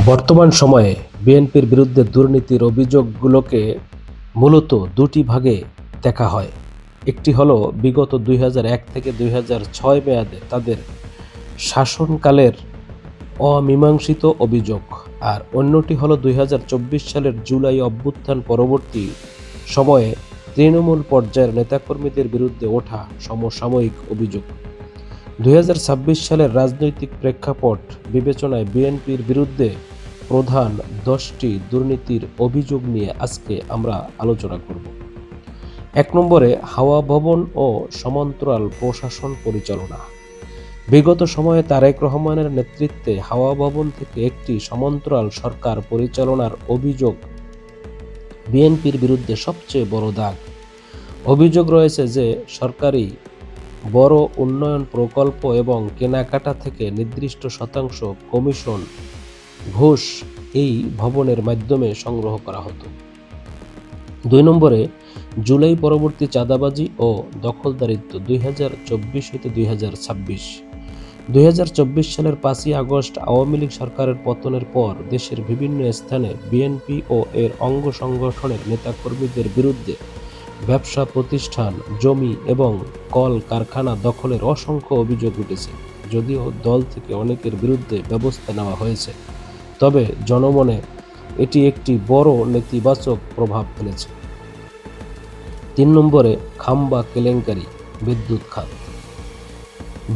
বর্তমান সময়ে বিএনপির বিরুদ্ধে দুর্নীতির অভিযোগগুলোকে মূলত দুটি ভাগে দেখা হয়। একটি হলো বিগত 2001 থেকে 2006 মেয়াদে তাদের শাসনকালের অমীমাংসিত অভিযোগ, আর অন্যটি হলো 2024 সালের জুলাই অভ্যুত্থান পরবর্তী সময়ে তৃণমূল পর্যায়ের নেতাকর্মীদের বিরুদ্ধে ওঠা সমসাময়িক অভিযোগ। 2026 সালের রাজনৈতিক প্রেক্ষাপট বিবেচনায় বিএনপির বিরুদ্ধে প্রধান 10টি দুর্নীতির অভিযোগ নিয়ে আজকে আমরা আলোচনা করব। 1 নম্বরে হাওয়া ভবন ও সমান্তরাল প্রশাসন পরিচালনা। বিগত সময়ে তারেক রহমানের নেতৃত্বে হাওয়া ভবন থেকে একটি সমান্তরাল সরকার পরিচালনার অভিযোগ বিএনপির বিরুদ্ধে সবচেয়ে বড় দাগ। অভিযোগ রয়েছে যে সরকারি বড় উন্নয়ন প্রকল্প এবং কেনাকাটা থেকে নির্দিষ্ট শতাংশ কমিশন ঘুষ এই ভবনের মাধ্যমে সংগ্রহ করা হতো। 2 নম্বরে জুলাই পরবর্তী চাঁদাবাজি ও দখলদারিত্ব 2024 হতে 2026। 2024 সালের 5ই আগস্ট আওয়ামী লীগ সরকারের পতনের পর দেশের বিভিন্ন স্থানে বিএনপি ও এর অঙ্গ সংগঠনের নেতাকর্মীদের বিরুদ্ধে ব্যবসা প্রতিষ্ঠান, জমি এবং কল কারখানা দখলের অসংখ্য অভিযোগ উঠেছে। যদিও দল থেকে অনেকের বিরুদ্ধে ব্যবস্থা নেওয়া হয়েছে, তবে জনমনে এটি একটি বড় নেতিবাচক প্রভাব ফেলেছে। 3 নম্বরে খাম্বা কেলেঙ্কারি, বিদ্যুৎ খাত।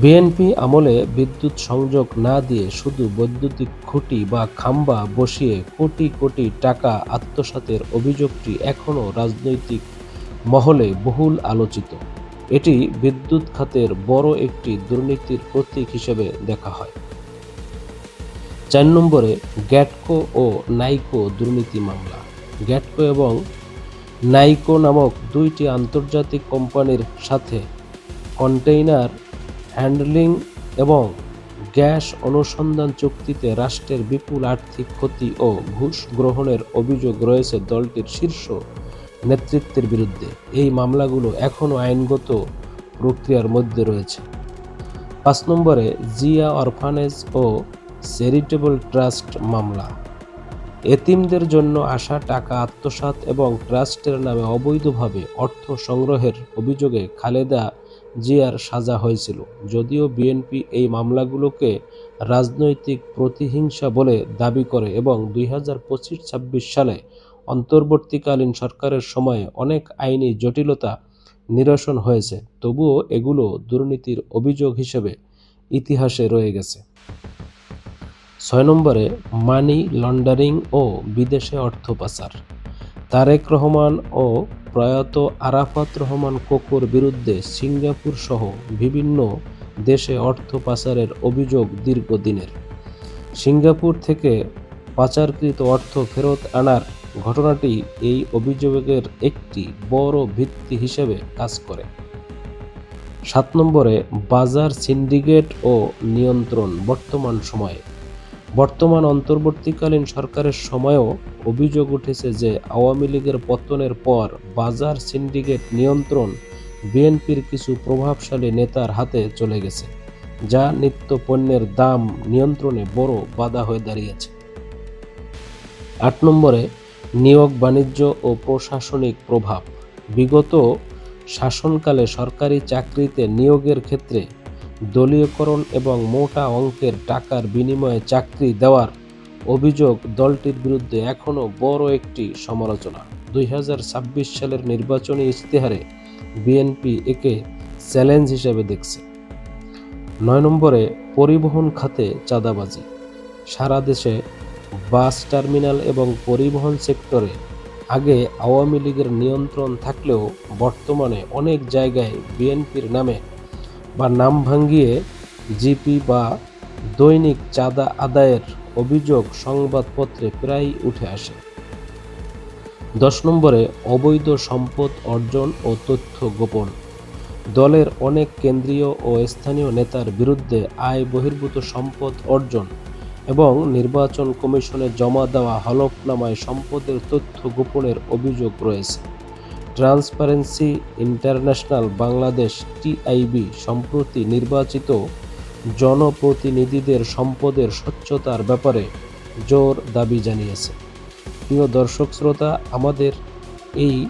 বিএনপি আমলে বিদ্যুৎ সংযোগ না দিয়ে শুধু বৈদ্যুতিক খুঁটি বা খাম্বা বসিয়ে কোটি কোটি টাকা আত্মসাতের অভিযোগটি এখনও রাজনৈতিক মহলে বহুল আলোচিত। এটি বিদ্যুৎ খাতের বড় একটি দুর্নীতির প্রতীক হিসেবে দেখা হয়। 4 নম্বরে গ্যাটকো ও নাইকো দুর্নীতি মামলা। গ্যাটকো এবং নাইকো নামক দুইটি আন্তর্জাতিক কোম্পানির সাথে কন্টেইনার হ্যান্ডলিং এবং গ্যাস অনুসন্ধান চুক্তিতে রাষ্ট্রের বিপুল আর্থিক ক্ষতি ও ঘুষ গ্রহণের অভিযোগ রয়েছে দলটির শীর্ষ নেতৃত্বের বিরুদ্ধে। এই মামলাগুলো এখনও আইনগত প্রক্রিয়ার মধ্যে রয়েছে। 5 নম্বরে জিয়া অরফানেজ ও চ্যারিটেবল ট্রাস্ট মামলা। এতিমদের জন্য আসা টাকা আত্মসাৎ এবং ট্রাস্টের নামে অবৈধভাবে অর্থ সংগ্রহের অভিযোগে খালেদা জিয়ার সাজা হয়েছিল। যদিও বিএনপি এই মামলাগুলোকে রাজনৈতিক প্রতিহিংসা বলে দাবি করে এবং 2025-26 সালে অন্তর্বর্তীকালীন সরকারের সময়ে অনেক আইনি জটিলতা নিরসন হয়েছে, তবুও এগুলো দুর্নীতির অভিযোগ হিসেবে ইতিহাসে রয়ে গেছে। 6 নম্বরে মানি লন্ডারিং ও বিদেশে অর্থ পাচার। তারেক রহমান ও প্রয়াত আরাফাত রহমান কোকোর বিরুদ্ধে সিঙ্গাপুর সহ বিভিন্ন দেশে অর্থ পাচারের অভিযোগ দীর্ঘদিনের। সিঙ্গাপুর থেকে পাচারকৃত অর্থ ফেরত আনার ঘটনাটি এই অভিযোগের একটি বড় ভিত্তি হিসেবে কাজ করে। 7 নম্বরে বাজার সিন্ডিকেট ও নিয়ন্ত্রণ। বর্তমান অন্তর্বর্তীকালীন সরকারের সময়েও অভিযোগ উঠেছে যে আওয়ামী লীগের পতনের পর বাজার সিন্ডিকেট নিয়ন্ত্রণ বিএনপির কিছু প্রভাবশালী নেতার হাতে চলে গেছে, যা নিত্য পণ্যের দাম নিয়ন্ত্রণে বড় বাধা হয়ে দাঁড়িয়েছে। 8 নম্বরে নিয়োগ বাণিজ্য ও প্রশাসনিক প্রভাব। বিগত শাসনকালে সরকারি চাকরিতে নিয়োগের ক্ষেত্রে দলীয়করণ এবং মোটা অঙ্কের টাকার বিনিময়ে চাকরি দেওয়ার অভিযোগ দলটির বিরুদ্ধে এখনও বড় একটি সমালোচনা। 2026 সালের নির্বাচনী ইশতেহারে বিএনপি একে চ্যালেঞ্জ হিসেবে দেখছে। 9 নম্বরে পরিবহন খাতে চাঁদাবাজি। সারা দেশে বাস টার্মিনাল এবং পরিবহন সেক্টরে আগে আওয়ামী লীগের নিয়ন্ত্রণ থাকলেও বর্তমানে অনেক জায়গায় বিএনপির নামে বা নাম ভাঙিয়ে জিপি বা দৈনিক চাঁদা আদায়ের অভিযোগ সংবাদপত্রে প্রায়ই উঠে আসে। 10 নম্বরে অবৈধ সম্পদ অর্জন ও তথ্য গোপন। দলের অনেক কেন্দ্রীয় ও স্থানীয় নেতার বিরুদ্ধে আয় বহির্ভূত সম্পদ অর্জন এবং নির্বাচন কমিশনে জমা দেওয়া হলফনামায় সম্পদের তথ্য গোপনের অভিযোগ রয়েছে। ট্রান্সপারেন্সি ইন্টারন্যাশনাল বাংলাদেশ টিআইবি সম্প্রতি নির্বাচিত জনপ্রতিনিধিদের সম্পদের স্বচ্ছতার ব্যাপারে জোর দাবি জানিয়েছে। প্রিয় দর্শক শ্রোতা, আমাদের এই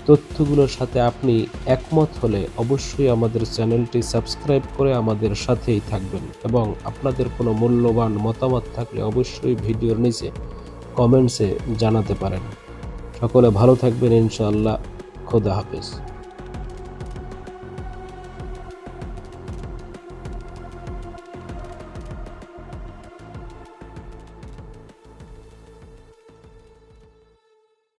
তথ্যগুলোর সাথে আপনি একমত হলে অবশ্যই আমাদের চ্যানেলটি সাবস্ক্রাইব করে আমাদের সাথেই থাকবেন এবং আপনাদের কোনো মূল্যবান মতামত থাকলে অবশ্যই ভিডিওর নিচে কমেন্টসে জানাতে পারেন। সকলে ভালো থাকবেন ইনশাআল্লাহ। খোদা হাফেজ।